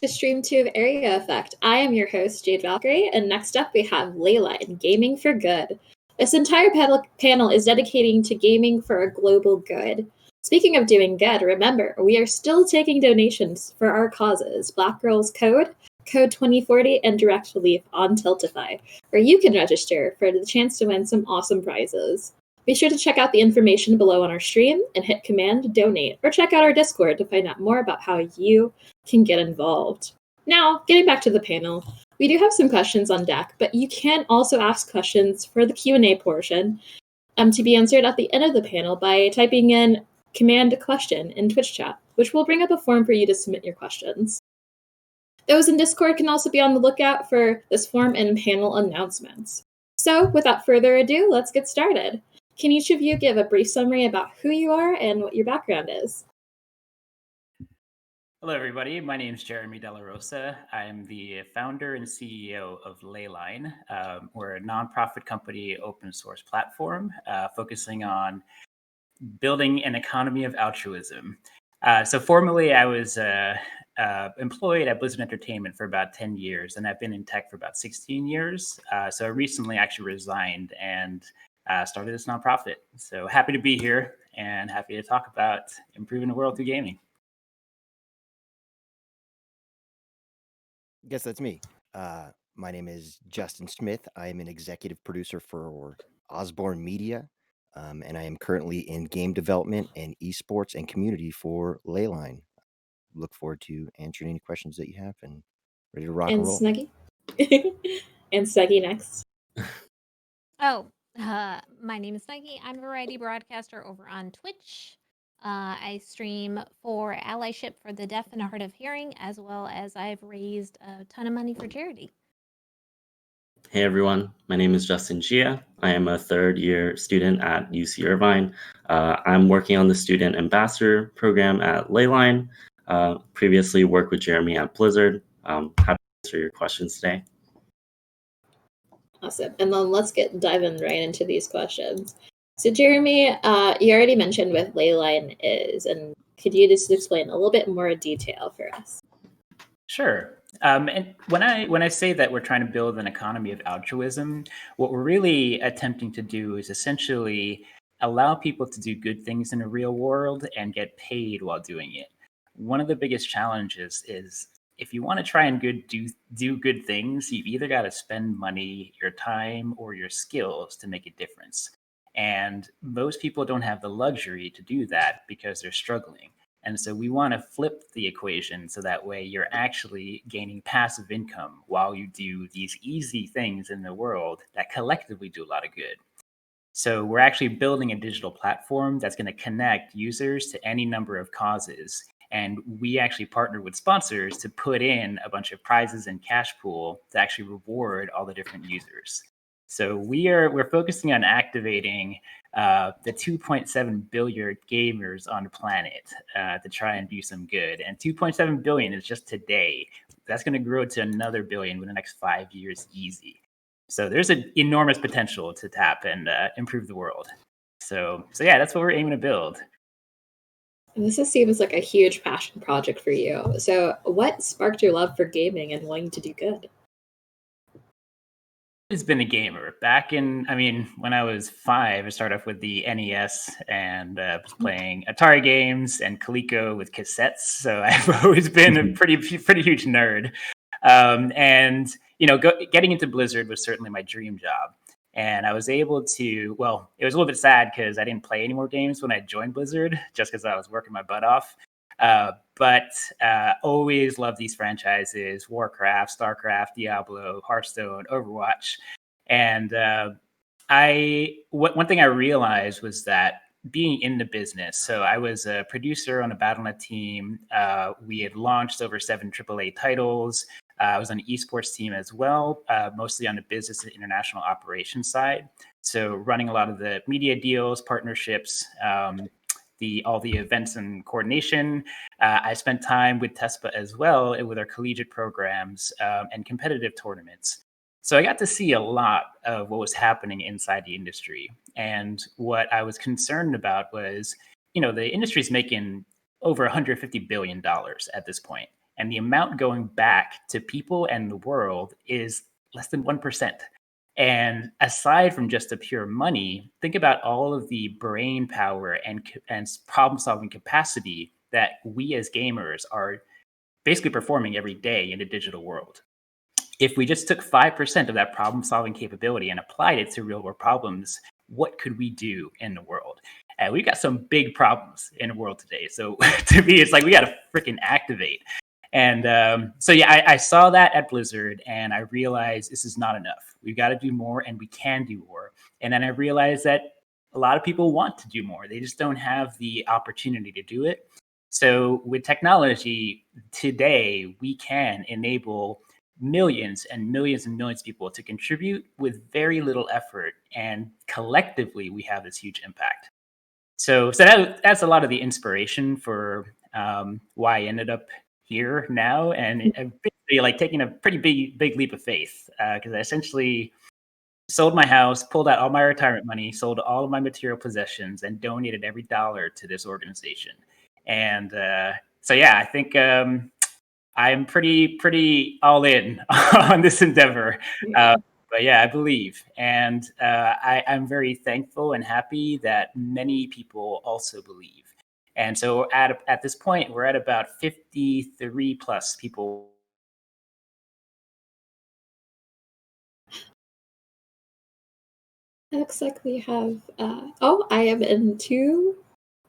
to Stream 2 of Area Effect. I am your host, Jade Valkyrie, and next up we have Leyline, Gaming for Good. This entire panel is dedicating to gaming for a global good. Speaking of doing good, remember, we are still taking donations for our causes, Black Girls Code, Code 2040, and Direct Relief on Tiltify, where you can register for the chance to win some awesome prizes. Be sure to check out the information below on our stream and hit Command Donate, or check out our Discord to find out more about how you can get involved. Now, getting back to the panel, we do have some questions on deck, but you can also ask questions for the Q&A portion to be answered at the end of the panel by typing in Command Question in Twitch chat, which will bring up a form for you to submit your questions. Those in Discord can also be on the lookout for this form and panel announcements. So, without further ado, let's get started. Can each of you give a brief summary about who you are and what your background is? Hello, everybody. My name is Jeremy Della Rosa. I'm the founder and CEO of Leyline. We're a nonprofit company open source platform focusing on building an economy of altruism. So formerly, I was employed at Blizzard Entertainment for about 10 years, and I've been in tech for about 16 years. So I recently actually resigned and started this nonprofit. So happy to be here and happy to talk about improving the world through gaming. Guess that's me. My name is Justin Smith. I am an executive producer for Osborne Media, and I am currently in game development and esports and community for Leyline. Look forward to answering any questions that you have and ready to rock and roll. Snuggie? And Snuggie next. My name is Snuggie. I'm a variety broadcaster over on Twitch. I stream for Allyship for the Deaf and Hard of Hearing, as well as I've raised a ton of money for charity. Hey everyone, my name is Justin Gia. I am a third-year student at UC Irvine. I'm working on the Student Ambassador program at Leyline. Previously worked with Jeremy at Blizzard. Happy to answer your questions today. Awesome. And then let's diving right into these questions. So Jeremy, you already mentioned what Leyline is, and could you just explain a little bit more detail for us? Sure. And when I say that we're trying to build an economy of altruism, what we're really attempting to do is essentially allow people to do good things in the real world and get paid while doing it. One of the biggest challenges is if you want to try and do good things, you've either got to spend money, your time, or your skills to make a difference. And most people don't have the luxury to do that because they're struggling. And so we want to flip the equation so that way you're actually gaining passive income while you do these easy things in the world that collectively do a lot of good. So we're actually building a digital platform that's going to connect users to any number of causes. And we actually partner with sponsors to put in a bunch of prizes and cash pool to actually reward all the different users. So we're focusing on activating the 2.7 billion gamers on the planet to try and do some good. And 2.7 billion is just today. That's going to grow to another billion within the next 5 years easy. So there's an enormous potential to tap and improve the world. So yeah, that's what we're aiming to build. This seems like a huge passion project for you. So what sparked your love for gaming and wanting to do good? I've been a gamer. When I was 5, I started off with the NES and was playing Atari games and Coleco with cassettes. So I've always been a pretty huge nerd. Getting into Blizzard was certainly my dream job. And I was able to, it was a little bit sad because I didn't play any more games when I joined Blizzard, just because I was working my butt off. But always loved these franchises: Warcraft, Starcraft, Diablo, Hearthstone, Overwatch. And one thing I realized was that being in the business, so I was a producer on a Battle.net team. We had launched over 7 AAA titles. I was on the esports team as well, mostly on the business and international operations side. So running a lot of the media deals, partnerships, all the events and coordination. I spent time with TESPA as well with our collegiate programs and competitive tournaments. So I got to see a lot of what was happening inside the industry. And what I was concerned about was, the industry's making over $150 billion at this point. and the amount going back to people and the world is less than 1%. And aside from just the pure money, think about all of the brain power and problem solving capacity that we as gamers are basically performing every day in the digital world. If we just took 5% of that problem solving capability and applied it to real world problems, what could we do in the world? And we've got some big problems in the world today. So to me, it's like we got to freaking activate. And so, yeah, I saw that at Blizzard and I realized this is not enough. We've got to do more and we can do more. And then I realized that a lot of people want to do more. They just don't have the opportunity to do it. So with technology today, we can enable millions and millions and millions of people to contribute with very little effort. And collectively, we have this huge impact. So that's a lot of the inspiration for why I ended up here now, and basically like taking a pretty big leap of faith, because I essentially sold my house, pulled out all my retirement money, sold all of my material possessions, and donated every dollar to this organization. And so yeah, I think I'm pretty all in on this endeavor. But yeah, I believe, and I'm very thankful and happy that many people also believe. And so at this point, we're at about 53 plus people. It looks like we have, I am in 2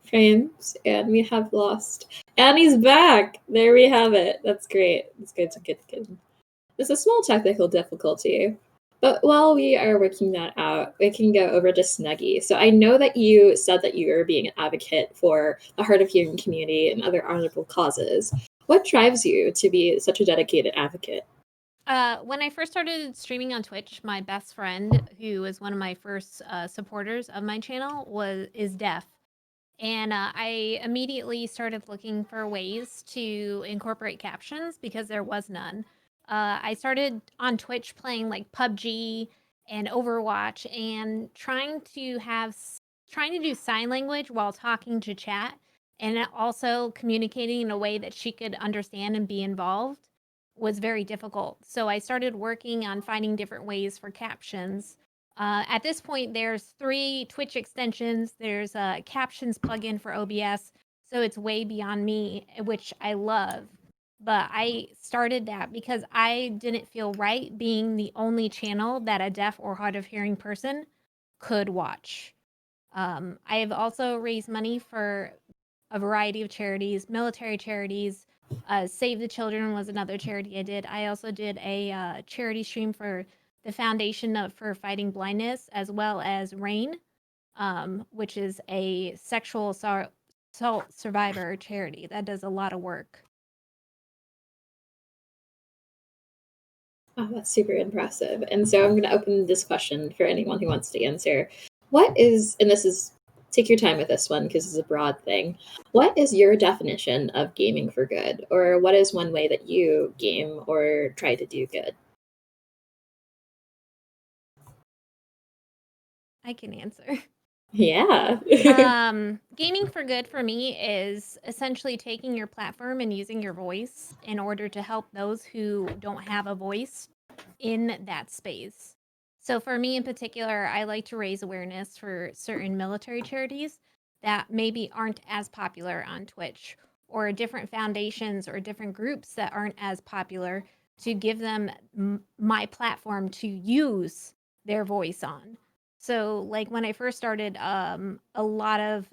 frames, and we have lost. Annie's back! There we have it. That's great. It's good. There's a small technical difficulty. But while we are working that out, we can go over to Snuggie. So I know that you said that you are being an advocate for the hard of hearing community and other honorable causes. What drives you to be such a dedicated advocate? When I first started streaming on Twitch, my best friend, who was one of my first supporters of my channel, is deaf. And I immediately started looking for ways to incorporate captions because there was none. I started on Twitch playing like PUBG and Overwatch and trying to do sign language while talking to chat, and also communicating in a way that she could understand and be involved was very difficult. So I started working on finding different ways for captions. At this point, there's 3 Twitch extensions. There's a captions plugin for OBS, so it's way beyond me, which I love. But I started that because I didn't feel right being the only channel that a deaf or hard of hearing person could watch. I have also raised money for a variety of charities, military charities. Save the Children was another charity I did. I also did a charity stream for the Foundation for Fighting Blindness, as well as RAIN, which is a sexual assault survivor charity that does a lot of work. Oh, that's super impressive. And so I'm going to open this question for anyone who wants to answer. What is, and this is, take your time with this one because it's a broad thing. What is your definition of gaming for good? Or what is one way that you game or try to do good? I can answer. Yeah. Gaming for good for me is essentially taking your platform and using your voice in order to help those who don't have a voice in that space. So for me in particular, I like to raise awareness for certain military charities that maybe aren't as popular on Twitch, or different foundations or different groups that aren't as popular, to give them my platform to use their voice on. So, like, when I first started, a lot of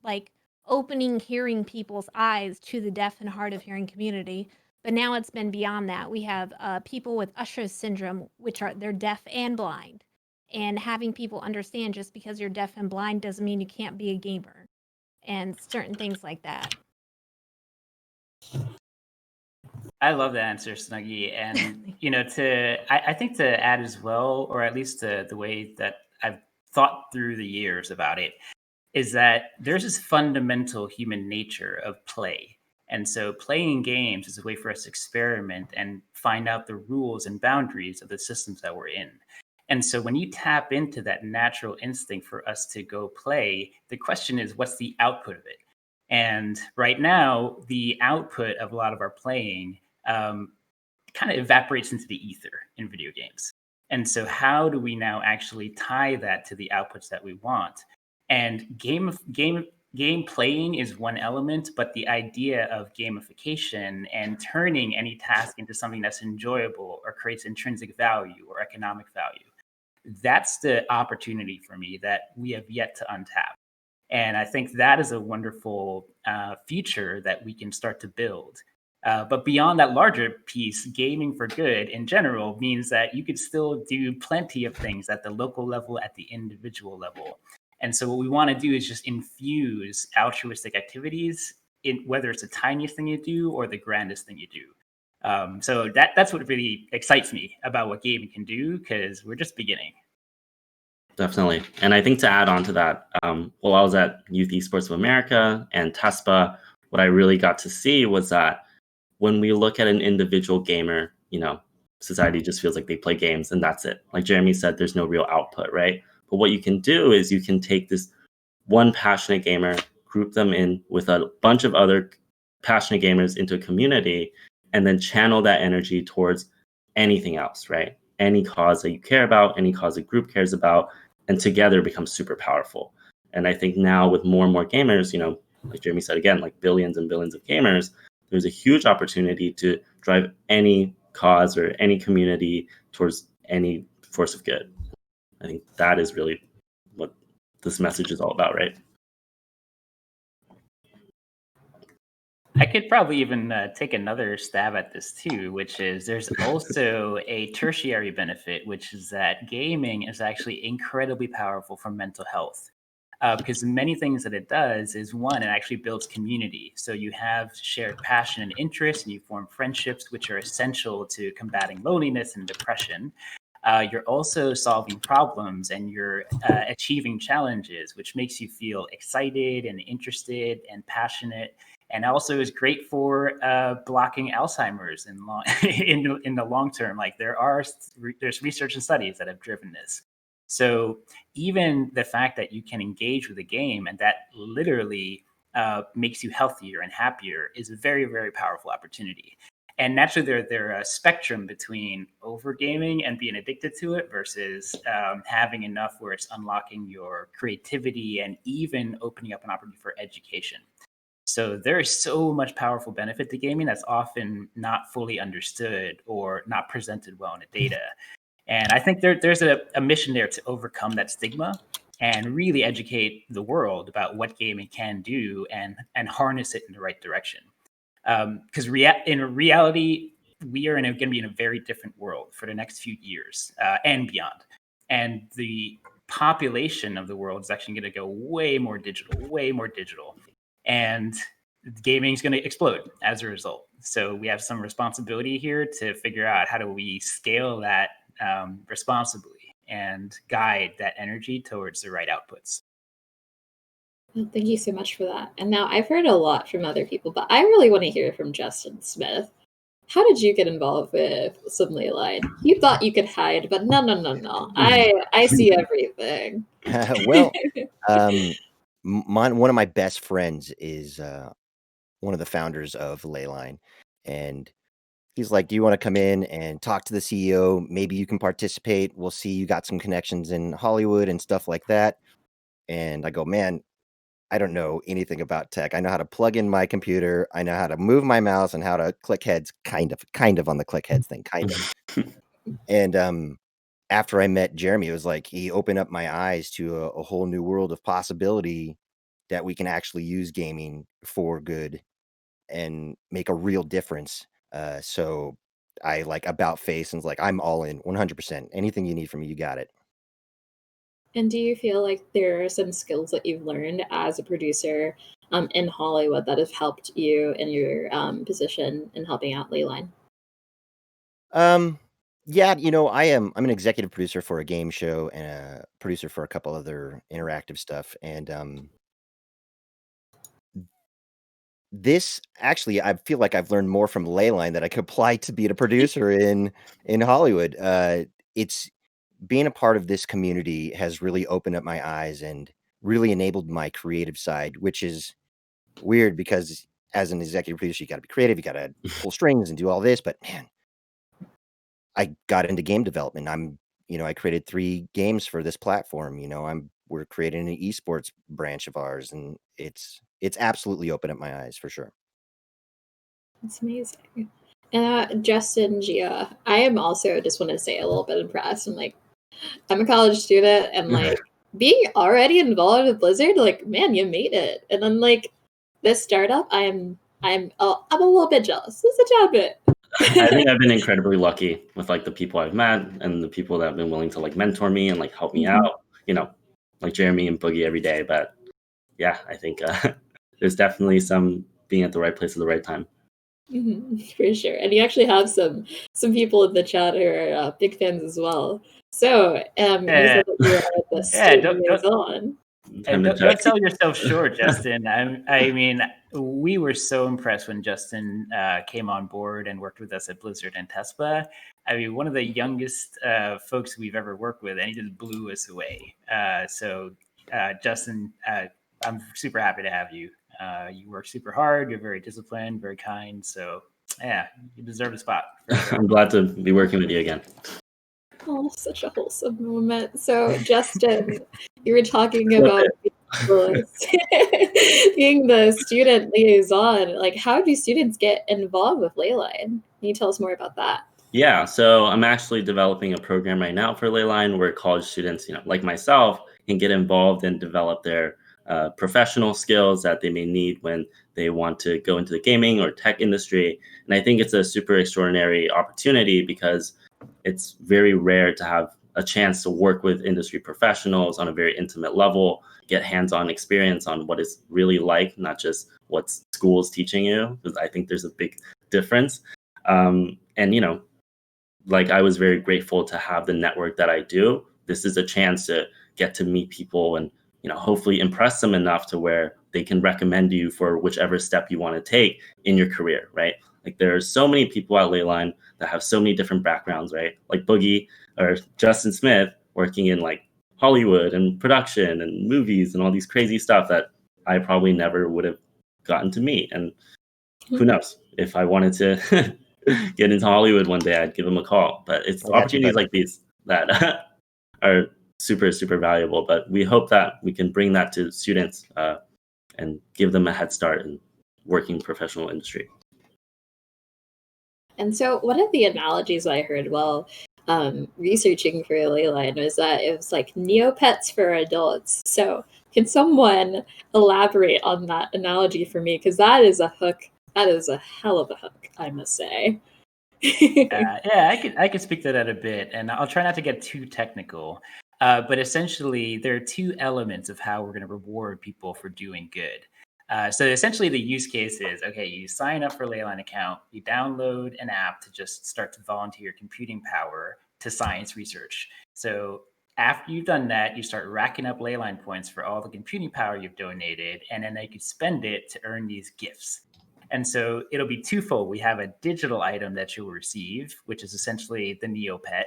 like opening hearing people's eyes to the deaf and hard of hearing community. But now it's been beyond that. We have people with Usher's syndrome, which they're deaf and blind, and having people understand just because you're deaf and blind doesn't mean you can't be a gamer, and certain things like that. I love that answer, Snuggie. And, I think to add as well, or at least the way that I've thought through the years about it, is that there's this fundamental human nature of play. And so playing games is a way for us to experiment and find out the rules and boundaries of the systems that we're in. And so when you tap into that natural instinct for us to go play, the question is, what's the output of it? And right now, the output of a lot of our playing kind of evaporates into the ether in video games. And so, how do we now actually tie that to the outputs that we want? And game playing is one element, but the idea of gamification and turning any task into something that's enjoyable or creates intrinsic value or economic value, that's the opportunity for me that we have yet to untap. And I think that is a wonderful feature that we can start to build. But beyond that larger piece, gaming for good in general means that you could still do plenty of things at the local level, at the individual level. And so what we want to do is just infuse altruistic activities in whether it's the tiniest thing you do or the grandest thing you do. So that's what really excites me about what gaming can do, because we're just beginning. Definitely. And I think to add on to that, while I was at Youth Esports of America and TESPA, what I really got to see was that when we look at an individual gamer, society just feels like they play games and that's it. Like Jeremy said, there's no real output, right? But what you can do is you can take this one passionate gamer, group them in with a bunch of other passionate gamers into a community, and then channel that energy towards anything else, right? Any cause that you care about, any cause a group cares about, and together become super powerful. And I think now with more and more gamers, like Jeremy said again, like billions and billions of gamers, there's a huge opportunity to drive any cause or any community towards any force of good. I think that is really what this message is all about, right? I could probably even take another stab at this too, which is there's also a tertiary benefit, which is that gaming is actually incredibly powerful for mental health. Because many things that it does is one, it actually builds community. So you have shared passion and interest, and you form friendships, which are essential to combating loneliness and depression. You're also solving problems and you're achieving challenges, which makes you feel excited and interested and passionate. And also is great for blocking Alzheimer's in the long term. Like there's research and studies that have driven this. So even the fact that you can engage with a game and that literally makes you healthier and happier is a very, very powerful opportunity. And naturally, there are a spectrum between overgaming and being addicted to it versus having enough where it's unlocking your creativity and even opening up an opportunity for education. So there is so much powerful benefit to gaming that's often not fully understood or not presented well in the data. And I think there's a mission there to overcome that stigma and really educate the world about what gaming can do and harness it in the right direction. Because in reality, we are going to be in a very different world for the next few years and beyond. And the population of the world is actually going to go way more digital. And gaming is going to explode as a result. So we have some responsibility here to figure out how do we scale that responsibly and guide that energy towards the right outputs. Well, thank you so much for that. And now I've heard a lot from other people, but I really want to hear from Justin Smith. How did you get involved with some Leyline? You thought you could hide, but no. I see everything. Well, one of my best friends is one of the founders of Leyline, and he's like, "Do you want to come in and talk to the CEO? Maybe you can participate. We'll see you got some connections in Hollywood and stuff like that." And I go, "Man, I don't know anything about tech. I know how to plug in my computer. I know how to move my mouse and how to click heads, kind of on the click heads thing, kind of." And after I met Jeremy, it was like he opened up my eyes to a whole new world of possibility that we can actually use gaming for good and make a real difference. So I like about face and was like, I'm all in 100%. Anything you need from me, you got it. And do you feel like there are some skills that you've learned as a producer in Hollywood that have helped you in your position in helping out Leyline? Yeah, I'm an executive producer for a game show and a producer for a couple other interactive stuff. And this actually, I feel like I've learned more from Leyline that I could apply to be a producer in Hollywood. It's being a part of this community has really opened up my eyes and really enabled my creative side, which is weird because as an executive producer, you got to be creative, you got to pull strings and do all this. But man, I got into game development. I created 3 games for this platform. We're creating an esports branch of ours, and it's absolutely opened up my eyes for sure. It's amazing. And Justin, Gia, I am also just want to say a little bit impressed. I'm a college student, and being already involved with Blizzard, man, you made it. And then this startup, I'm a little bit jealous. Just a tad bit. I think I've been incredibly lucky with the people I've met and the people that have been willing to mentor me and help me out. Like Jeremy and Boogie every day. But yeah, I think there's definitely some being at the right place at the right time. For sure. And you actually have some people in the chat who are big fans as well. So you said that you were at the student liaison. Don't sell yourself short, Justin. I mean, we were so impressed when Justin came on board and worked with us at Blizzard and Tespa. I mean, one of the youngest folks we've ever worked with, and he just blew us away. So, Justin, I'm super happy to have you. You work super hard. You're very disciplined, very kind. So, yeah, you deserve a spot. Sure. I'm glad to be working with you again. Oh, such a wholesome moment. So, Justin, you were talking about being the student liaison. How do students get involved with Leyline? Can you tell us more about that? Yeah, so I'm actually developing a program right now for Leyline where college students, like myself, can get involved and develop their professional skills that they may need when they want to go into the gaming or tech industry. And I think it's a super extraordinary opportunity because it's very rare to have a chance to work with industry professionals on a very intimate level, get hands-on experience on what it's really like, not just what school is teaching you, because I think there's a big difference. And, I was very grateful to have the network that I do. This is a chance to get to meet people and, hopefully impress them enough to where they can recommend you for whichever step you want to take in your career, right? There are so many people at Leyline that have so many different backgrounds, right? Like Boogie or Justin Smith working in Hollywood and production and movies and all these crazy stuff that I probably never would have gotten to meet. And who knows, if I wanted to get into Hollywood one day, I'd give them a call. But it's opportunities like these that are super, super valuable. But we hope that we can bring that to students and give them a head start in working professional industry. And so one of the analogies I heard while researching for Leyline was that it was Neopets for adults. So can someone elaborate on that analogy for me? Because that is a hook. That is a hell of a hook, I must say. I could speak to that a bit, and I'll try not to get too technical. But essentially, there are 2 elements of how we're going to reward people for doing good. So essentially, the use case is, okay, you sign up for a Leyline account, you download an app to just start to volunteer computing power to science research. So after you've done that, you start racking up Leyline points for all the computing power you've donated, and then they could spend it to earn these gifts. And so it'll be twofold. We have a digital item that you'll receive, which is essentially the Neopet.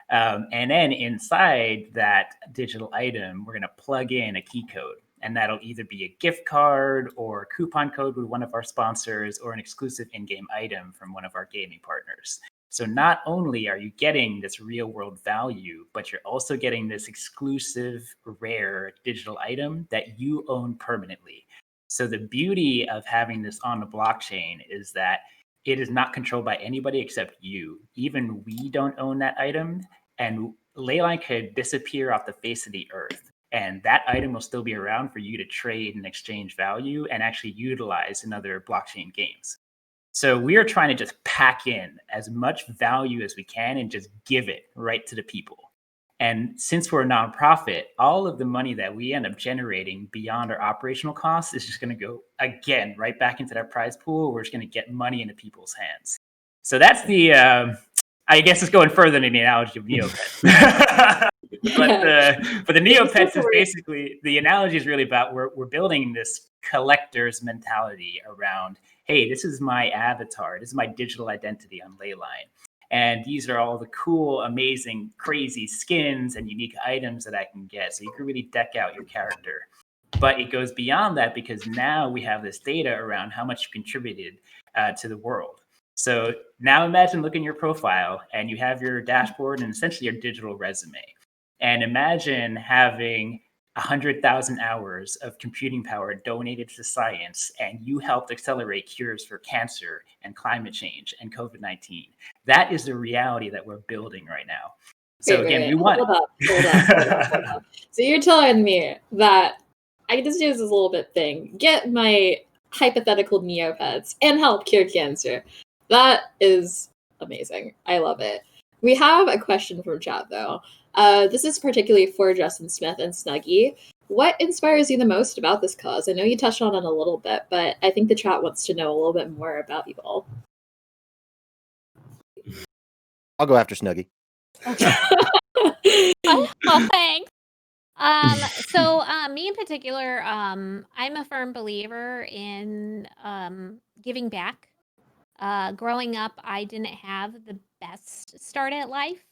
And then inside that digital item, we're going to plug in a key code. And that'll either be a gift card or a coupon code with one of our sponsors or an exclusive in-game item from one of our gaming partners. So not only are you getting this real world value, but you're also getting this exclusive, rare digital item that you own permanently. So the beauty of having this on the blockchain is that it is not controlled by anybody except you. Even we don't own that item, and Leyline could disappear off the face of the earth, and that item will still be around for you to trade and exchange value and actually utilize in other blockchain games. So we are trying to just pack in as much value as we can and just give it right to the people. And since we're a nonprofit, all of the money that we end up generating beyond our operational costs is just going to go again right back into that prize pool. We're just going to get money into people's hands. So that's the, I guess it's going further than the analogy of Neopets. but the Neopets is basically, the analogy is really about we're building this collector's mentality around, hey, this is my avatar. This is my digital identity on Leyline. And these are all the cool, amazing, crazy skins and unique items that I can get. So you can really deck out your character. But it goes beyond that because now we have this data around how much you contributed to the world. So now imagine looking at your profile and you have your dashboard and essentially your digital resume. And imagine having 100,000 hours of computing power donated to science, and you helped accelerate cures for cancer and climate change and COVID-19. That is the reality that we're building right now. So wait. Hold up. So you're telling me that I can just use this little bit thing, get my hypothetical Neopets, and help cure cancer. That is amazing. I love it. We have a question from chat, though. This is particularly for Justin Smith and Snuggie. What inspires you the most about this cause? I know you touched on it a little bit, but I think the chat wants to know a little bit more about you all. I'll go after Snuggie. Okay. Oh, thanks. So me in particular, I'm a firm believer in giving back. Growing up, I didn't have the best start at life,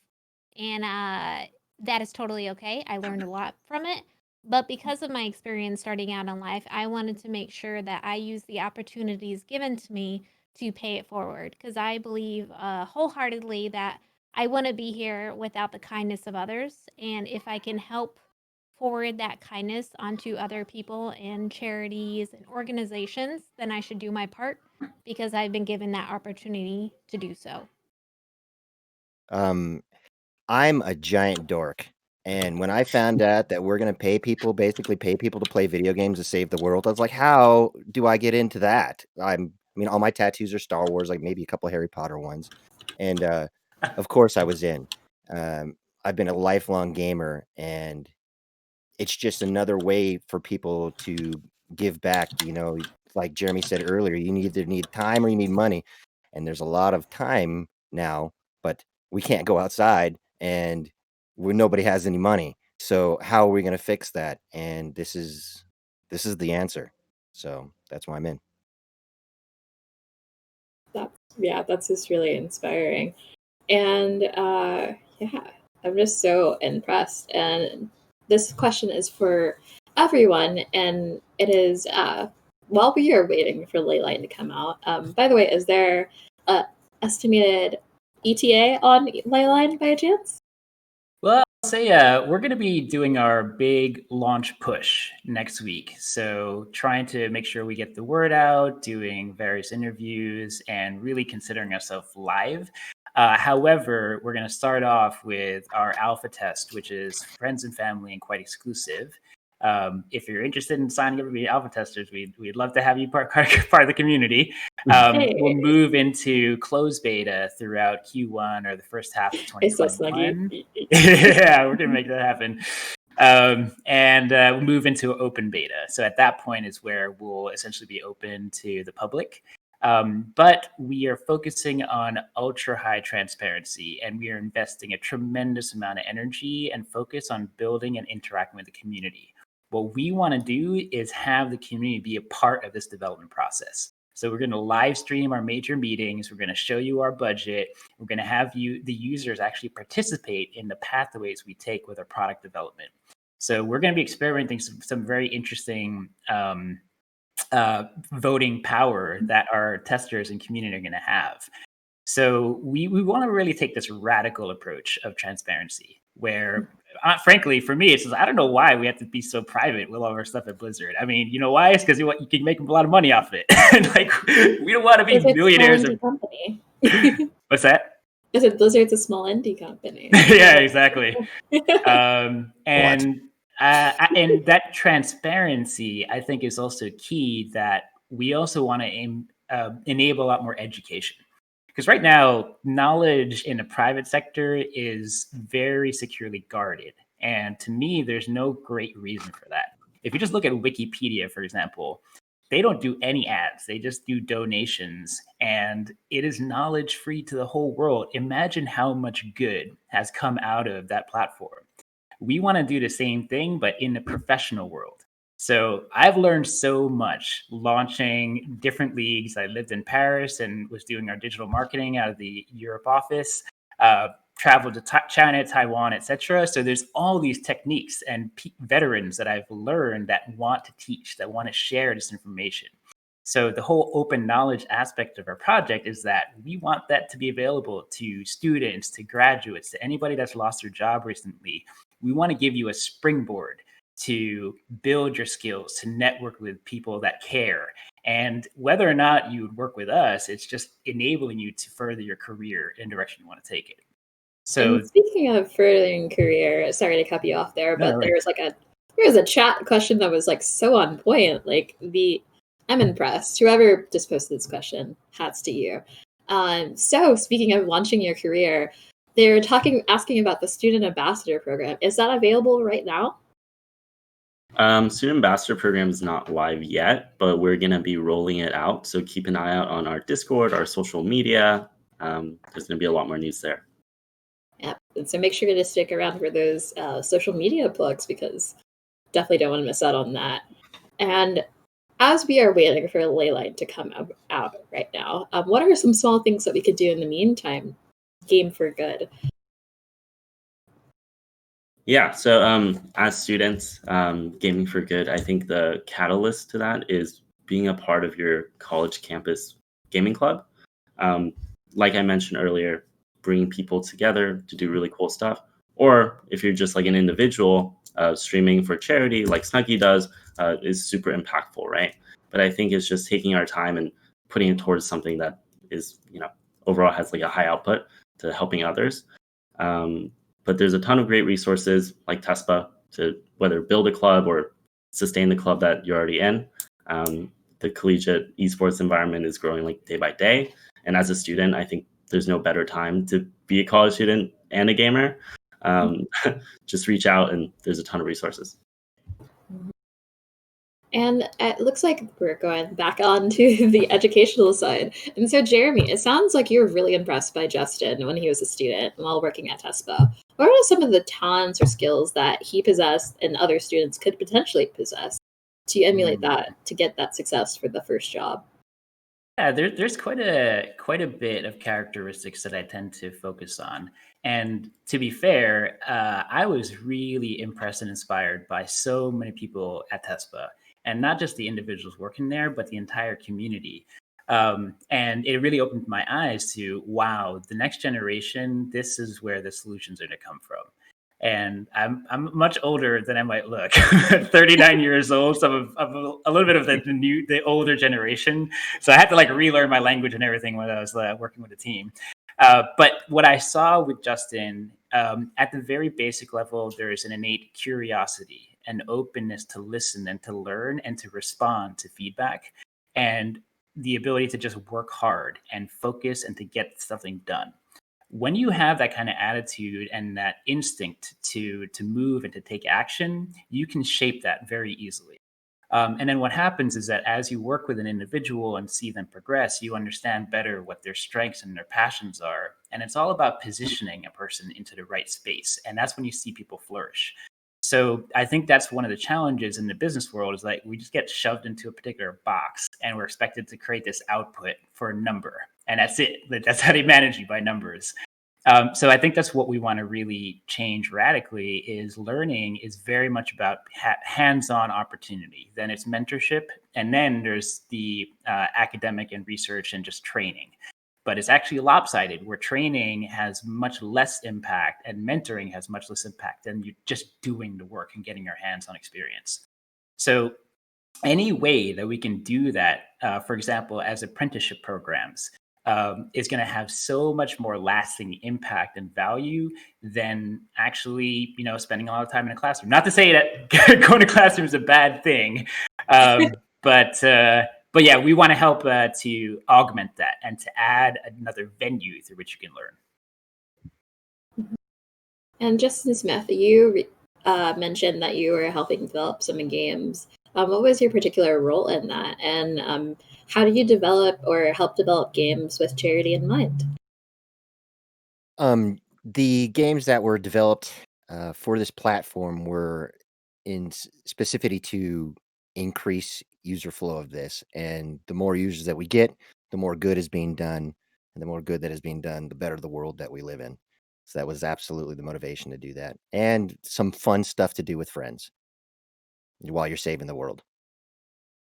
and that is totally okay. I learned a lot from it. But because of my experience starting out in life, I wanted to make sure that I use the opportunities given to me to pay it forward, because I believe wholeheartedly that I wouldn't be here without the kindness of others. And if I can help forward that kindness onto other people and charities and organizations, then I should do my part because I've been given that opportunity to do so. I'm a giant dork. And when I found out that we're going to basically pay people to play video games to save the world, I was like, how do I get into that? I mean, all my tattoos are Star Wars, like maybe a couple Harry Potter ones. And of course I was in. I've been a lifelong gamer, and it's just another way for people to give back. You know, like Jeremy said earlier, you either need time or you need money. And there's a lot of time now, but we can't go outside and nobody has any money. So how are we going to fix that? And this is the answer. So that's why I'm in. That's just really inspiring. And I'm just so impressed. And this question is for everyone, and it is while we are waiting for Leyline to come out. By the way, is there a estimated ETA on Leyline by chance? Well, I'll say we're going to be doing our big launch push next week. So trying to make sure we get the word out, doing various interviews, and really considering ourselves live. However, we're going to start off with our alpha test, which is friends and family and quite exclusive. If you're interested in signing up to be alpha testers, we'd love to have you part of the community. We'll move into closed beta throughout Q1 or the first half of 2021. Yeah, we're going to make that happen. And we'll move into open beta. So at that point is where we'll essentially be open to the public. But we are focusing on ultra high transparency, and we are investing a tremendous amount of energy and focus on building and interacting with the community. What we want to do is have the community be a part of this development process. So we're going to live stream our major meetings. We're going to show you our budget. We're going to have the users actually participate in the pathways we take with our product development. So we're going to be experimenting some very interesting voting power that our testers and community are going to have. So we want to really take this radical approach of transparency where, frankly, for me, it's just, I don't know why we have to be so private with all of our stuff at Blizzard. I mean, you know why? It's because you can make a lot of money off of it. Like, we don't want to be millionaires. Company. What's that? I said Blizzard's a small indie company. Yeah, exactly. And that transparency, I think, is also key, that we also want to enable a lot more education. Because right now, knowledge in the private sector is very securely guarded. And to me, there's no great reason for that. If you just look at Wikipedia, for example, they don't do any ads. They just do donations. And it is knowledge free to the whole world. Imagine how much good has come out of that platform. We want to do the same thing, but in the professional world. So I've learned so much launching different leagues. I lived in Paris and was doing our digital marketing out of the Europe office. traveled to China, Taiwan, etc. So there's all these techniques and veterans that I've learned that want to teach, that want to share this information. So the whole open knowledge aspect of our project is that we want that to be available to students, to graduates, to anybody that's lost their job recently. We want to give you a springboard to build your skills, to network with people that care. And whether or not you would work with us, it's just enabling you to further your career in the direction you want to take it. So, and speaking of furthering career, sorry to cut you off there, but there was a chat question that was like so on point. I'm impressed. Whoever just posted this question, hats to you. So speaking of launching your career, they're asking about the student ambassador program. Is that available right now? Student ambassador program is not live yet, but we're going to be rolling it out. So keep an eye out on our Discord, our social media. There's going to be a lot more news there. Yep. And so make sure to stick around for those social media plugs, because definitely don't want to miss out on that. And as we are waiting for Leyline to come out right now, what are some small things that we could do in the meantime? Game for good. Yeah, so as students, Gaming for Good, I think the catalyst to that is being a part of your college campus gaming club. Like I mentioned earlier, bringing people together to do really cool stuff. Or if you're just like an individual, streaming for charity like Snuggy does is super impactful, right? But I think it's just taking our time and putting it towards something that is, overall has like a high output to helping others. But there's a ton of great resources like TESPA to whether build a club or sustain the club that you're already in. The collegiate esports environment is growing like day by day. And as a student, I think there's no better time to be a college student and a gamer. Just reach out and there's a ton of resources. And it looks like we're going back on to the educational side. And so, Jeremy, it sounds like you were really impressed by Justin when he was a student while working at TESPA. What are some of the talents or skills that he possessed and other students could potentially possess to emulate that, to get that success for the first job? Yeah, there's quite a bit of characteristics that I tend to focus on. And to be fair, I was really impressed and inspired by so many people at TESPA, and not just the individuals working there, but the entire community. And it really opened my eyes to, wow, the next generation, this is where the solutions are going to come from. And I'm much older than I might look. 39 years old, so I'm a little bit of the older generation. So I had to like relearn my language and everything when I was working with the team. But what I saw with Justin, at the very basic level, there is an innate curiosity, an openness to listen and to learn and to respond to feedback, and the ability to just work hard and focus and to get something done. When you have that kind of attitude and that instinct to move and to take action, you can shape that very easily. And then what happens is that as you work with an individual and see them progress, you understand better what their strengths and their passions are. And it's all about positioning a person into the right space. And that's when you see people flourish. So I think that's one of the challenges in the business world is like we just get shoved into a particular box and we're expected to create this output for a number. And that's it. That's how they manage you, by numbers. So I think that's what we want to really change radically is learning is very much about hands-on opportunity. Then it's mentorship. And then there's the academic and research and just training. But it's actually lopsided where training has much less impact and mentoring has much less impact than you just doing the work and getting your hands on experience. So any way that we can do that, for example, as apprenticeship programs, is going to have so much more lasting impact and value than actually, spending a lot of time in a classroom. Not to say that going to classroom is a bad thing, but yeah, we want to help to augment that and to add another venue through which you can learn. And Justin Smith, you mentioned that you were helping develop some games. What was your particular role in that? And how do you develop or help develop games with charity in mind? The games that were developed for this platform were in specificity to increase user flow of this. And the more users that we get, the more good is being done. And the more good that is being done, the better the world that we live in. So that was absolutely the motivation to do that, and some fun stuff to do with friends while you're saving the world.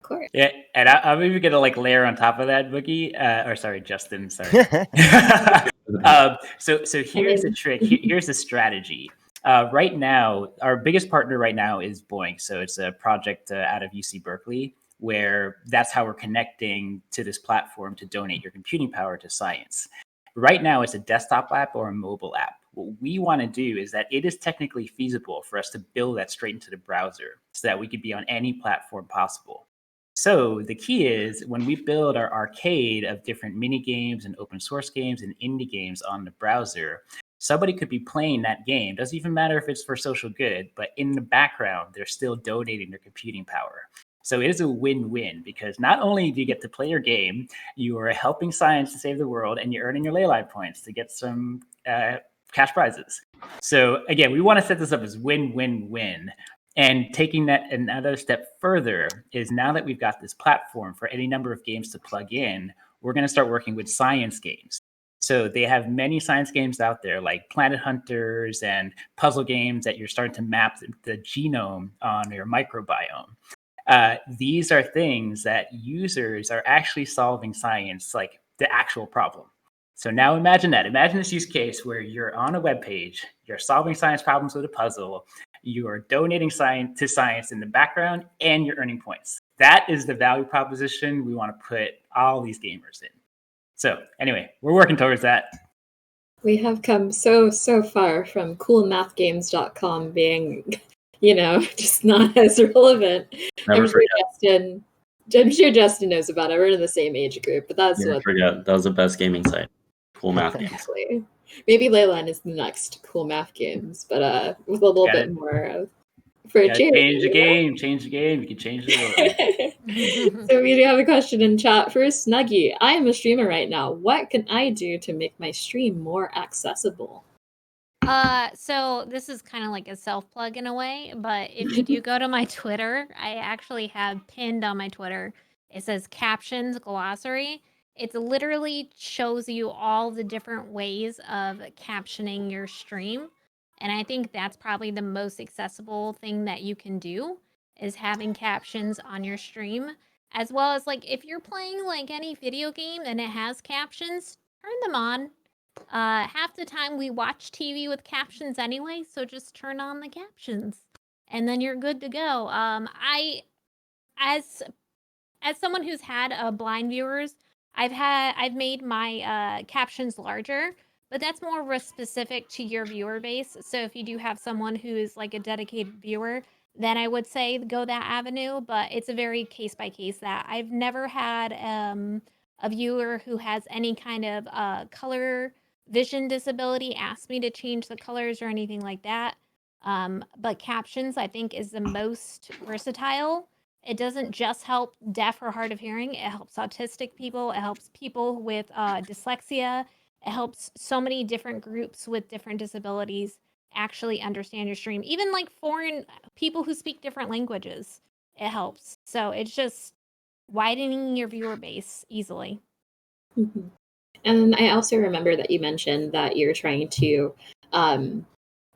Of course. Yeah, and I'm even gonna like layer on top of that, Boogie. Or sorry, Justin. Sorry. So here's the trick. Here's the strategy. Right now, our biggest partner right now is Boink. So it's a project out of UC Berkeley, where that's how we're connecting to this platform to donate your computing power to science. Right now, it's a desktop app or a mobile app. What we want to do is that it is technically feasible for us to build that straight into the browser so that we could be on any platform possible. So the key is when we build our arcade of different mini games and open source games and indie games on the browser, somebody could be playing that game. Doesn't even matter if it's for social good, but in the background, they're still donating their computing power. So it is a win-win because not only do you get to play your game, you are helping science to save the world, and you're earning your Leyline points to get some cash prizes. So again, we want to set this up as win-win-win. And taking that another step further is now that we've got this platform for any number of games to plug in, we're going to start working with science games. So they have many science games out there like Planet Hunters and puzzle games that you're starting to map the genome on your microbiome. These are things that users are actually solving science, like the actual problem. So now imagine that. Imagine this use case where you're on a web page, you're solving science problems with a puzzle, you are donating science to science in the background, and you're earning points. That is the value proposition we want to put all these gamers in. So anyway, we're working towards that. We have come so far from coolmathgames.com being, just not as relevant. Never forget. I'm sure Justin knows about it. We're in the same age group, but that's Never what. forget. That was the best gaming site. Cool math games. Exactly. Maybe Leyline is the next cool math games, but with a little bit more for a charity. Change the game. Change the game. You can change the world. So we do have a question in chat for Snuggy. I am a streamer right now. What can I do to make my stream more accessible? So this is kind of like a self-plug in a way, but if you do go to my Twitter, I actually have pinned on my Twitter, it says captions glossary. It literally shows you all the different ways of captioning your stream. And I think that's probably the most accessible thing that you can do is having captions on your stream, as well as like if you're playing like any video game and it has captions, turn them on. Half the time we watch TV with captions anyway, so just turn on the captions and then you're good to go. As someone who's had blind viewers, I've made my captions larger, but that's more specific to your viewer base. So if you do have someone who is like a dedicated viewer, then I would say go that avenue, but it's a very case by case that I've never had a viewer who has any kind of color vision disability ask me to change the colors or anything like that. But captions I think is the most versatile. It doesn't just help deaf or hard of hearing. It helps autistic people. It helps people with dyslexia. It helps so many different groups with different disabilities actually understand your stream. Even like foreign people who speak different languages, it helps. So it's just widening your viewer base easily. Mm-hmm. And I also remember that you mentioned that you're trying to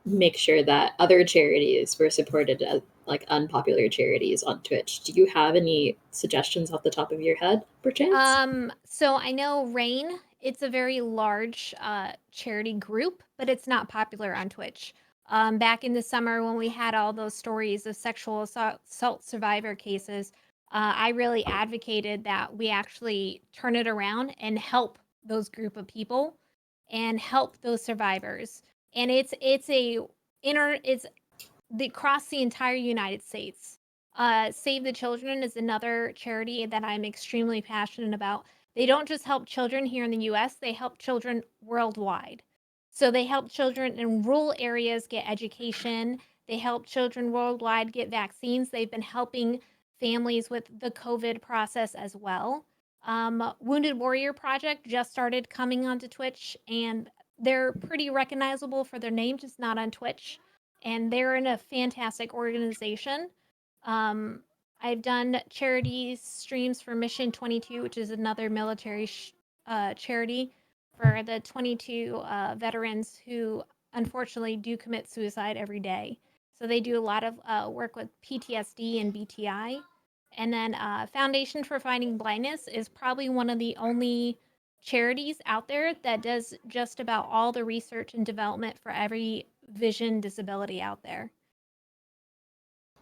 make sure that other charities were supported as like unpopular charities on Twitch. Do you have any suggestions off the top of your head, perchance? So I know RAIN, it's a very large charity group, but it's not popular on Twitch. Back in the summer when we had all those stories of sexual assault survivor cases, I really advocated that we actually turn it around and help those group of people and help those survivors. And it's across the entire United States. Save the Children is another charity that I'm extremely passionate about. They don't just help children here in the US, they help children worldwide. So they help children in rural areas get education. They help children worldwide get vaccines. They've been helping families with the COVID process as well. Wounded Warrior Project just started coming onto Twitch, and they're pretty recognizable for their name, just not on Twitch. And they're in a fantastic organization. I've done charity streams for Mission 22, which is another military charity. for the 22 veterans who unfortunately do commit suicide every day. So they do a lot of work with PTSD and BTI. And then Foundation for Fighting Blindness is probably one of the only charities out there that does just about all the research and development for every vision disability out there.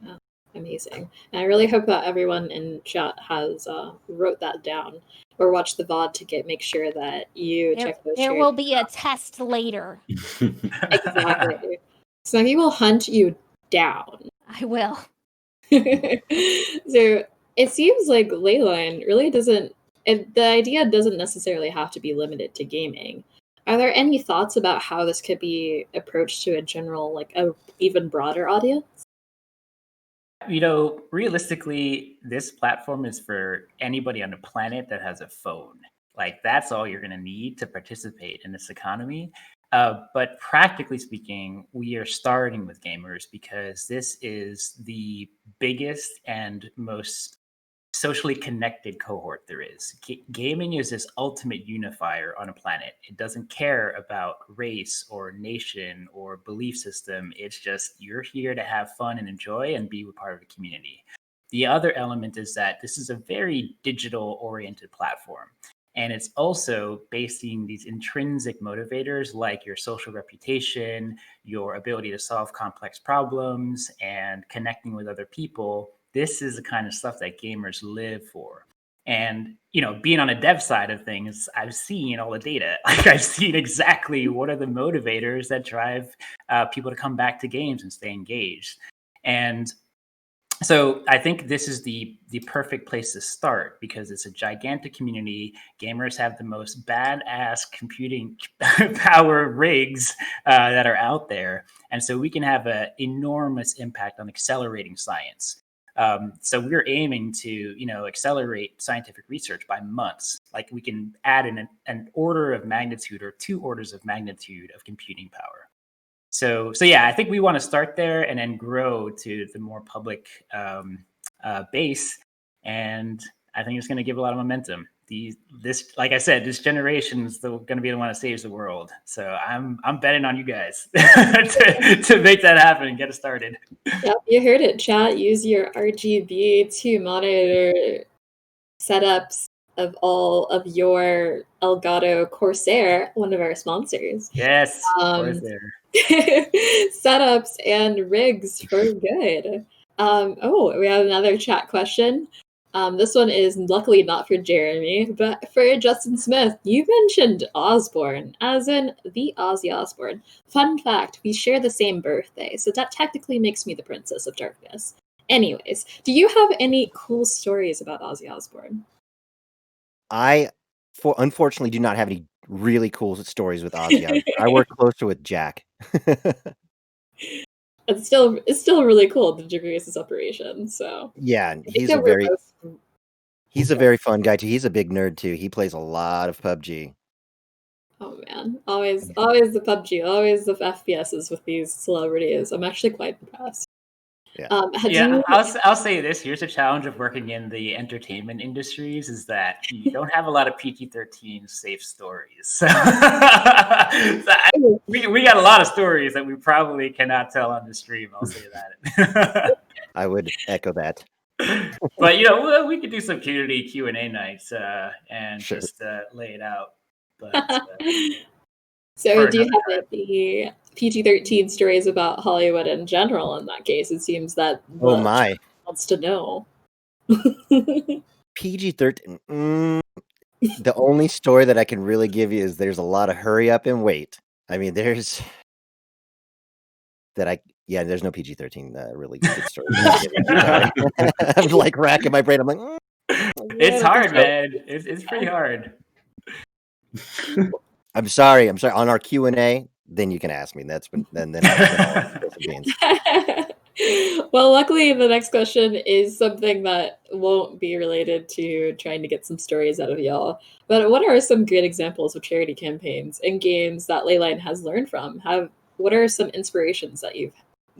Oh, amazing. And I really hope that everyone in chat has wrote that down or watched the VOD to make sure that you check those There will be a test later. Exactly. Snuggy will hunt you down. I will. So it seems like Leyline really doesn't, the idea doesn't necessarily have to be limited to gaming. Are there any thoughts about how this could be approached to a general, like a even broader audience? Realistically, this platform is for anybody on the planet that has a phone. Like, that's all you're going to need to participate in this economy. But practically speaking, we are starting with gamers because this is the biggest and most socially connected cohort there is. Gaming is this ultimate unifier on a planet. It doesn't care about race or nation or belief system. It's just you're here to have fun and enjoy and be a part of the community. The other element is that this is a very digital oriented platform. And it's also basing these intrinsic motivators like your social reputation, your ability to solve complex problems, and connecting with other people. This is the kind of stuff that gamers live for. And, being on a dev side of things, I've seen all the data. Like, I've seen exactly what are the motivators that drive people to come back to games and stay engaged. And so I think this is the perfect place to start because it's a gigantic community. Gamers have the most badass computing power rigs that are out there. And so we can have an enormous impact on accelerating science. So we're aiming to, accelerate scientific research by months. Like, we can add an order of magnitude or 2 orders of magnitude of computing power. So yeah, I think we want to start there and then grow to the more public base. And I think it's going to give a lot of momentum. Like I said, this generation is going to be the one that saves the world. So I'm betting on you guys to make that happen and get it started. Yep, you heard it, chat. Use your RGB to monitor setups of all of your Elgato Corsair, one of our sponsors. Yes, Corsair. Setups and rigs for good. We have another chat question. This one is luckily not for Jeremy, but for Justin Smith. You mentioned Osborne, as in the Ozzy Osbourne. Fun fact, we share the same birthday, so that technically makes me the Princess of Darkness. Anyways, do you have any cool stories about Ozzy Osbourne? I unfortunately do not have any really cool stories with Ozzy. I work closer with Jack. It's still really cool, the degrees of separation. So yeah, he's a very fun guy too. He's a big nerd too. He plays a lot of PUBG. Oh man, always the PUBG, always the FPSs with these celebrities. I'm actually quite impressed. Yeah, I'll say this. Here's a challenge of working in the entertainment industries is that you don't have a lot of PG-13 safe stories. We got a lot of stories that we probably cannot tell on the stream. I'll say that. I would echo that. But we could do some community Q&A nights and just lay it out. But so do you have the PG-13 stories about Hollywood in general? In that case, it seems that wants to know. PG-13. The only story that I can really give you is there's a lot of hurry up and wait. I mean, there's no PG-13 really good story. I'm like racking my brain. I'm like, it's hard, man. It's pretty hard. I'm sorry. On our Q&A, then you can ask me. Then Well, luckily, the next question is something that won't be related to trying to get some stories out of y'all. But what are some good examples of charity campaigns and games that Leyline has learned from? What are some inspirations that you've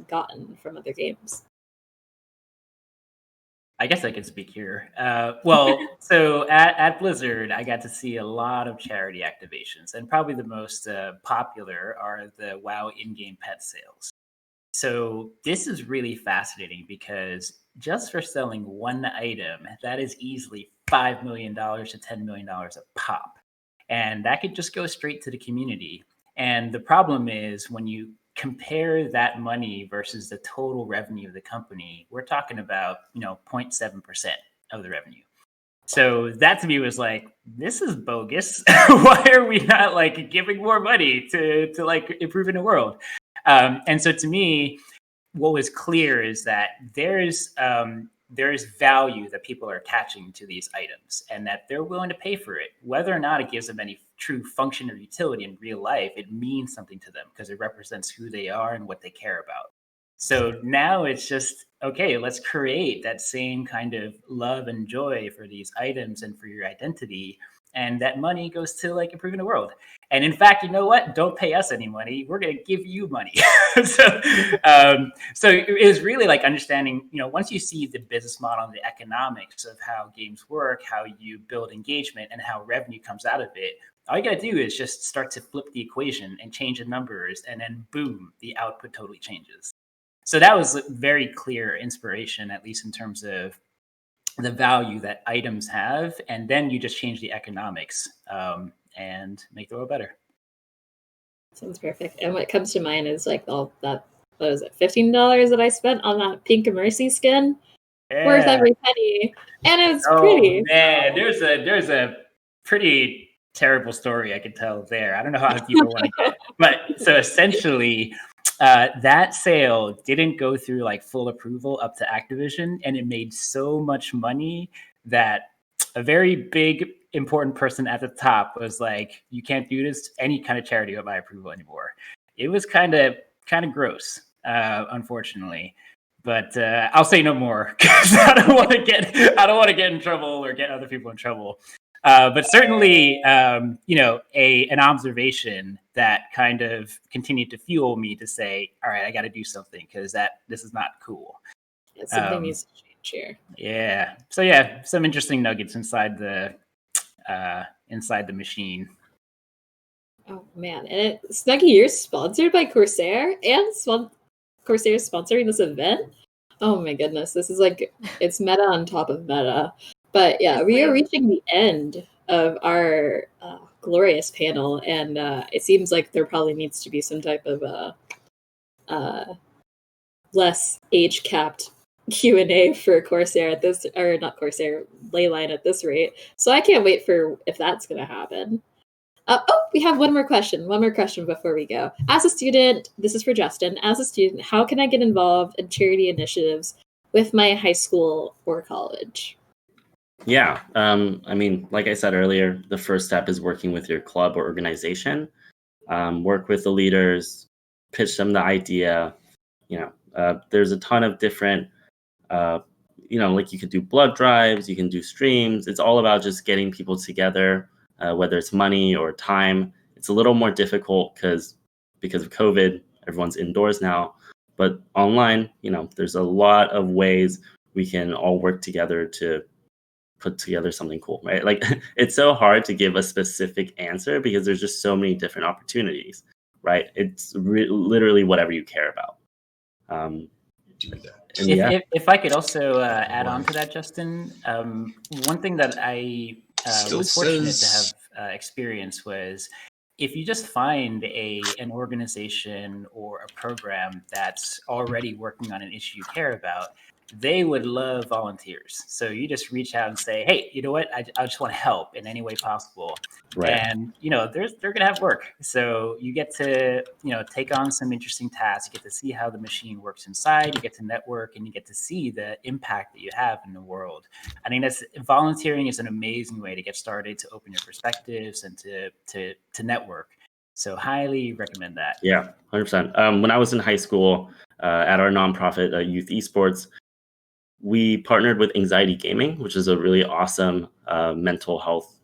gotten from other games? I guess I can speak here. Well, so at Blizzard, I got to see a lot of charity activations, and probably the most popular are the WoW in-game pet sales. So this is really fascinating because just for selling one item, that is easily $5 million to $10 million a pop. And that could just go straight to the community. And the problem is when you compare that money versus the total revenue of the company, we're talking about, 0.7% of the revenue. So that to me was like, this is bogus. Why are we not like giving more money to like improving the world? And so to me, what was clear is that there's value that people are attaching to these items and that they're willing to pay for it. Whether or not it gives them any true function or utility in real life, it means something to them because it represents who they are and what they care about. So now it's just, okay, let's create that same kind of love and joy for these items and for your identity. And that money goes to like improving the world. And in fact, you know what? Don't pay us any money. We're going to give you money. So it is really like understanding, once you see the business model and the economics of how games work, how you build engagement and how revenue comes out of it, all you got to do is just start to flip the equation and change the numbers. And then boom, the output totally changes. So that was very clear inspiration, at least in terms of the value that items have. And then you just change the economics and make the world better. Sounds perfect. And what comes to mind is like all that, what was it, $15 that I spent on that Pink Mercy skin? Yeah. Worth every penny. And it was pretty. Man, there's a pretty terrible story I could tell there. I don't know how people want to get, but so essentially that sale didn't go through like full approval up to Activision, and it made so much money that a very big important person at the top was like, you can't do this any kind of charity without my approval anymore. It was kind of gross, unfortunately. But I'll say no more because I don't want to get in trouble or get other people in trouble. But certainly, an observation that kind of continued to fuel me to say, all right, I got to do something because this is not cool. Something needs to change here. Yeah. So yeah, some interesting nuggets inside the machine. Oh man, and Snuggy, you're sponsored by Corsair, and Corsair is sponsoring this event. Oh my goodness, this is like, it's meta on top of meta. But yeah, we are reaching the end of our glorious panel, and it seems like there probably needs to be some type of less age-capped Q&A for Corsair at this, or not Corsair, Leyline at this rate. So I can't wait for if that's going to happen. We have one more question before we go. As a student, this is for Justin, as a student, how can I get involved in charity initiatives with my high school or college? Yeah, like I said earlier, the first step is working with your club or organization. Work with the leaders, pitch them the idea. There's a ton of different, like you could do blood drives, you can do streams. It's all about just getting people together, whether it's money or time. It's a little more difficult because of COVID, everyone's indoors now. But online, there's a lot of ways we can all work together to put together something cool, right? Like it's so hard to give a specific answer because there's just so many different opportunities, right? It's literally whatever you care about. If I could also add on to that, Justin, one thing that I was fortunate to have experienced was if you just find an organization or a program that's already working on an issue you care about, they would love volunteers. So you just reach out and say, hey, you know what? I just want to help in any way possible. Right. And, they're going to have work. So you get to, take on some interesting tasks. You get to see how the machine works inside. You get to network and you get to see the impact that you have in the world. I think volunteering is an amazing way to get started, to open your perspectives and to network. So highly recommend that. Yeah, 100%. When I was in high school at our nonprofit, Youth Esports, we partnered with Anxiety Gaming, which is a really awesome mental health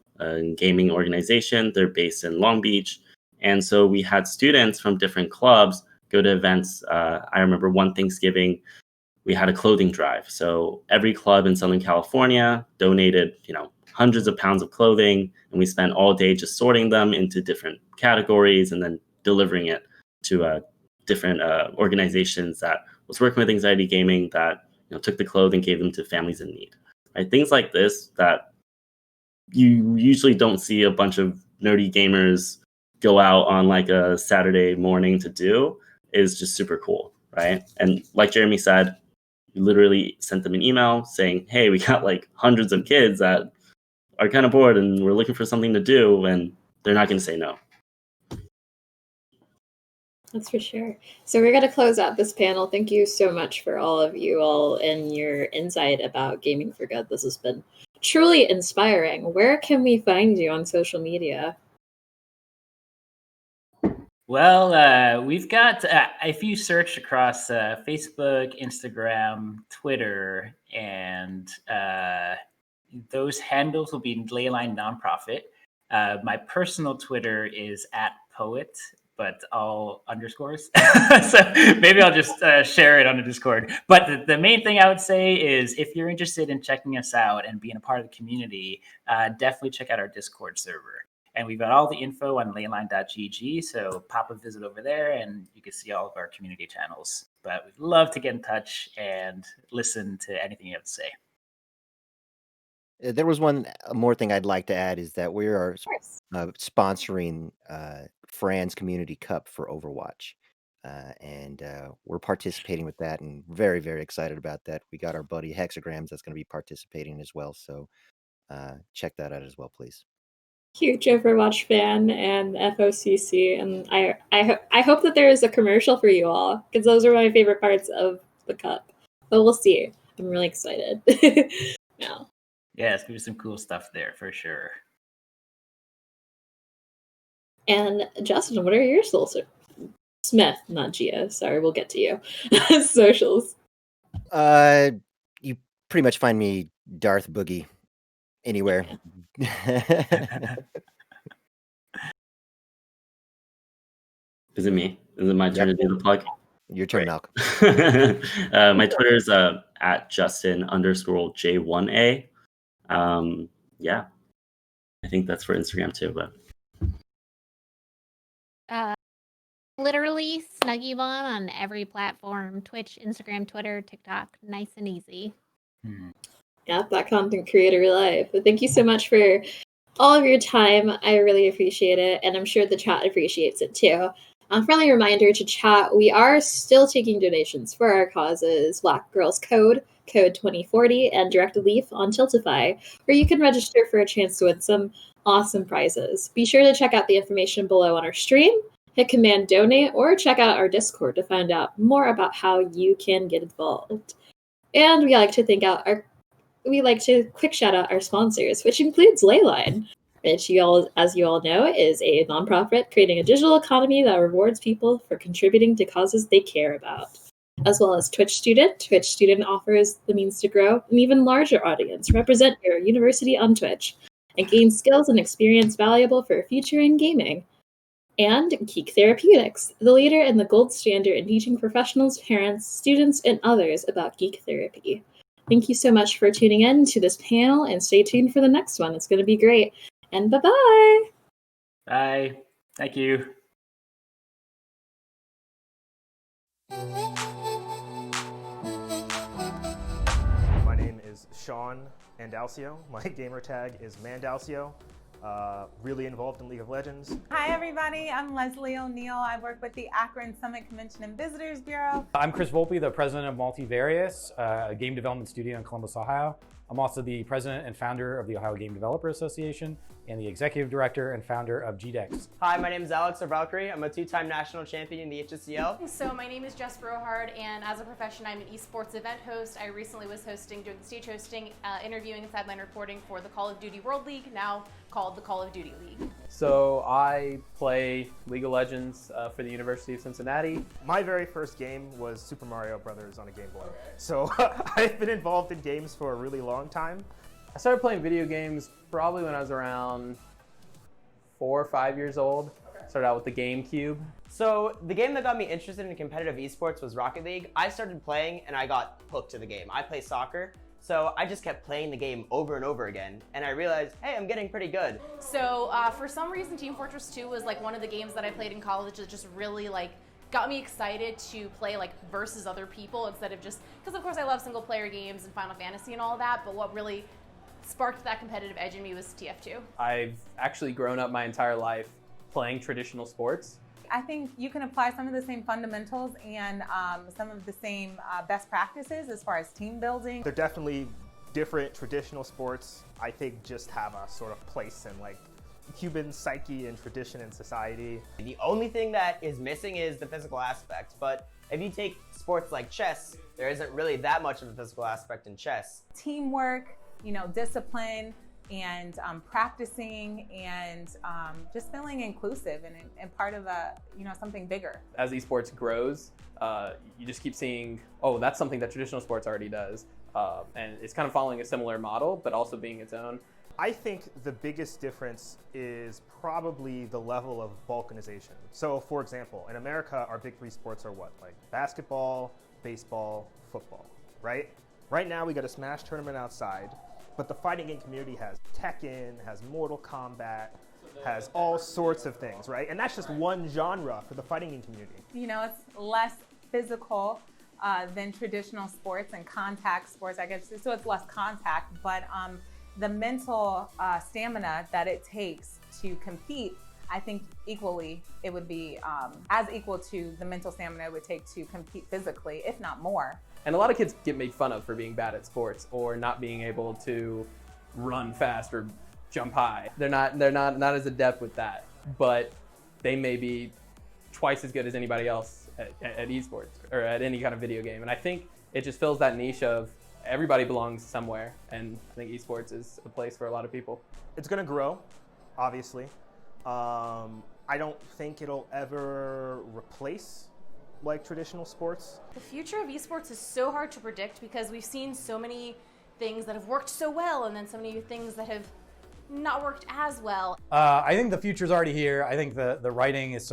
gaming organization. They're based in Long Beach. And so we had students from different clubs go to events. I remember one Thanksgiving, we had a clothing drive. So every club in Southern California donated, hundreds of pounds of clothing, and we spent all day just sorting them into different categories and then delivering it to different organizations that was working with anxiety gaming that took the clothing, gave them to families in need. Right? Things like this that you usually don't see a bunch of nerdy gamers go out on like a Saturday morning to do is just super cool, right? And like Jeremy said, we literally sent them an email saying, hey, we got like hundreds of kids that are kind of bored and we're looking for something to do, and they're not going to say no. That's for sure. So we're going to close out this panel. Thank you so much for all of you all and your insight about Gaming for Good. This has been truly inspiring. Where can we find you on social media? Well, we've got, if you search across Facebook, Instagram, Twitter, and those handles will be Leyline Nonprofit. My personal Twitter is @poet, but all underscores. So maybe I'll just share it on the Discord. But the main thing I would say is if you're interested in checking us out and being a part of the community, definitely check out our Discord server. And we've got all the info on leyline.gg, so pop a visit over there and you can see all of our community channels. But we'd love to get in touch and listen to anything you have to say. There was one more thing I'd like to add is that we are sponsoring Fran's Community Cup for Overwatch. And we're participating with that and very, very excited about that. We got our buddy Hexagrams that's going to be participating as well. So check that out as well, please. Huge Overwatch fan and FOCC, and I hope that there is a commercial for you all, because those are my favorite parts of the cup. But we'll see. I'm really excited. Now. Yeah, it's gonna be some cool stuff there for sure. And Justin, what are your socials? Smith, not Gia. Sorry, we'll get to you. Socials. You pretty much find me Darth Boogie anywhere. Is it me? Is it my turn to do the plug? Your turn, Malcolm. My Twitter is @Justin_J1A. Yeah, I think that's for Instagram too. But literally Snuggy Bomb on every platform: Twitch, Instagram, Twitter, TikTok. Nice and easy. Yeah, that content creator life. But thank you so much for all of your time. I really appreciate it, and I'm sure the chat appreciates it too. A friendly reminder to chat, we are still taking donations for our causes, Black Girls Code 2040, and Direct Relief on Tiltify, where you can register for a chance to win some awesome prizes. Be sure to check out the information below on our stream, hit Command Donate, or check out our Discord to find out more about how you can get involved. And we like to quick shout out our sponsors, which includes Leyline, which as you all know, is a nonprofit creating a digital economy that rewards people for contributing to causes they care about. As well as Twitch Student. Twitch Student offers the means to grow an even larger audience, represent your university on Twitch, and gain skills and experience valuable for a future in gaming. And Geek Therapeutics, the leader and the gold standard in teaching professionals, parents, students, and others about geek therapy. Thank you so much for tuning in to this panel, and stay tuned for the next one. It's going to be great. And bye-bye. Bye. Thank you. My name is Sean Andalcio. My gamer tag is Mandalcio. Really involved in League of Legends. Hi everybody, I'm Leslie O'Neill. I work with the Akron Summit Convention and Visitors Bureau. I'm Chris Volpe, the president of Multivarious, a game development studio in Columbus, Ohio. I'm also the president and founder of the Ohio Game Developer Association and the executive director and founder of GDEX. Hi, my name is Alex Valkyrie. I'm a two-time national champion in the HSCL. So my name is Jess Brohard, and as a profession, I'm an esports event host. I recently was doing the stage hosting, interviewing and sideline reporting for the Call of Duty World League, now called the Call of Duty League. So I play League of Legends for the University of Cincinnati. My very first game was Super Mario Brothers on a Game Boy. Okay. So I've been involved in games for a really long time. I started playing video games probably when I was around 4 or 5 years old. Okay. Started out with the GameCube. So the game that got me interested in competitive esports was Rocket League. I started playing and I got hooked to the game. I play soccer, so I just kept playing the game over and over again, and I realized, hey, I'm getting pretty good. So for some reason, Team Fortress 2 was like one of the games that I played in college that just really like got me excited to play like versus other people instead of just, because of course I love single player games and Final Fantasy and all that, but what really sparked that competitive edge in me was TF2. I've actually grown up my entire life playing traditional sports. I think you can apply some of the same fundamentals and some of the same best practices as far as team building. They're definitely different. Traditional sports, I think, just have a sort of place in like human psyche and tradition and society. The only thing that is missing is the physical aspect, but if you take sports like chess, there isn't really that much of a physical aspect in chess. Teamwork, discipline, and practicing, and just feeling inclusive and part of something bigger. As esports grows, you just keep seeing, oh, that's something that traditional sports already does. And it's kind of following a similar model, but also being its own. I think the biggest difference is probably the level of balkanization. So for example, in America, our big three sports are what? Like basketball, baseball, football, right? Right now we got a Smash tournament outside, but the fighting game community has Tekken, has Mortal Kombat, has all sorts of things, right? And that's just one genre for the fighting game community. It's less physical than traditional sports and contact sports, I guess, so it's less contact, but the mental stamina that it takes to compete, I think equally it would be as equal to the mental stamina it would take to compete physically, if not more. And a lot of kids get made fun of for being bad at sports or not being able to run fast or jump high. They're not as adept with that, but they may be twice as good as anybody else at esports or at any kind of video game. And I think it just fills that niche of everybody belongs somewhere, and I think esports is a place for a lot of people. It's going to grow, obviously. I don't think it'll ever replace like traditional sports. The future of esports is so hard to predict because we've seen so many things that have worked so well and then so many things that have not worked as well. I think the future's already here. I think the writing is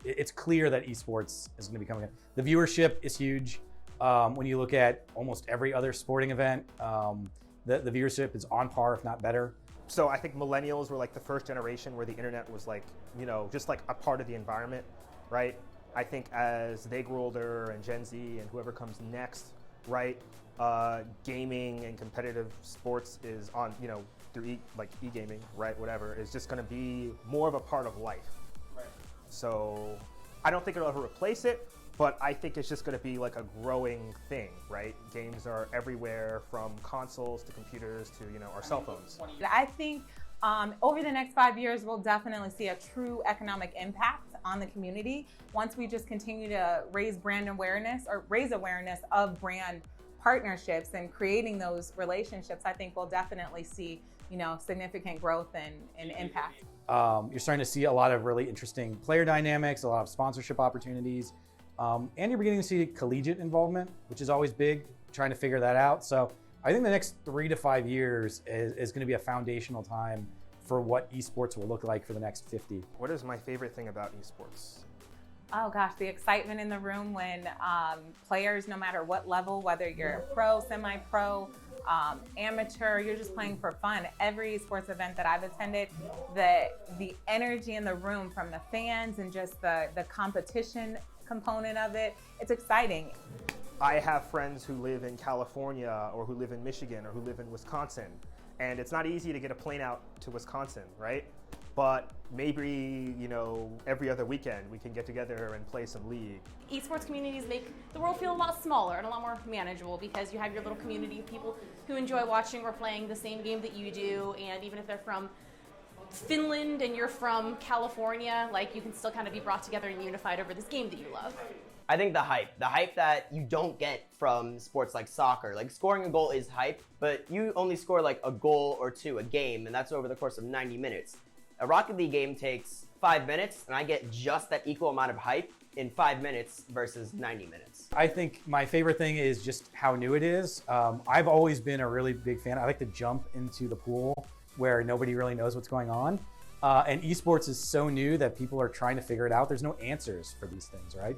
it's clear that esports is going to be coming in. The viewership is huge. When you look at almost every other sporting event, the viewership is on par, if not better. So I think millennials were like the first generation where the internet was like, just like a part of the environment, right? I think as they grow older and Gen Z and whoever comes next, right, gaming and competitive sports is on, through e-gaming, right, whatever, is just going to be more of a part of life. Right. So I don't think it'll ever replace it, but I think it's just going to be like a growing thing, right? Games are everywhere, from consoles to computers to, our cell phones. I think over the next 5 years, we'll definitely see a true economic impact on the community once we just continue to raise brand awareness or raise awareness of brand partnerships and creating those relationships. I think we'll definitely see, significant growth and impact. You're starting to see a lot of really interesting player dynamics, a lot of sponsorship opportunities, and you're beginning to see collegiate involvement, which is always big, trying to figure that out. So I think the next 3 to 5 years is going to be a foundational time for what esports will look like for the next 50. What is my favorite thing about esports? Oh gosh, the excitement in the room when players, no matter what level, whether you're a pro, semi-pro, amateur, you're just playing for fun. Every sports event that I've attended, the energy in the room from the fans and just the competition component of it, it's exciting. I have friends who live in California or who live in Michigan or who live in Wisconsin, and it's not easy to get a plane out to Wisconsin, right? But maybe, every other weekend we can get together and play some league. Esports communities make the world feel a lot smaller and a lot more manageable because you have your little community of people who enjoy watching or playing the same game that you do, and even if they're from Finland and you're from California, you can still kind of be brought together and unified over this game that you love. I think the hype that you don't get from sports like soccer. Like scoring a goal is hype, but you only score like a goal or two a game, and that's over the course of 90 minutes. A Rocket League game takes 5 minutes, and I get just that equal amount of hype in 5 minutes versus 90 minutes. I think my favorite thing is just how new it is. I've always been a really big fan. I like to jump into the pool where nobody really knows what's going on. And esports is so new that people are trying to figure it out. There's no answers for these things, right?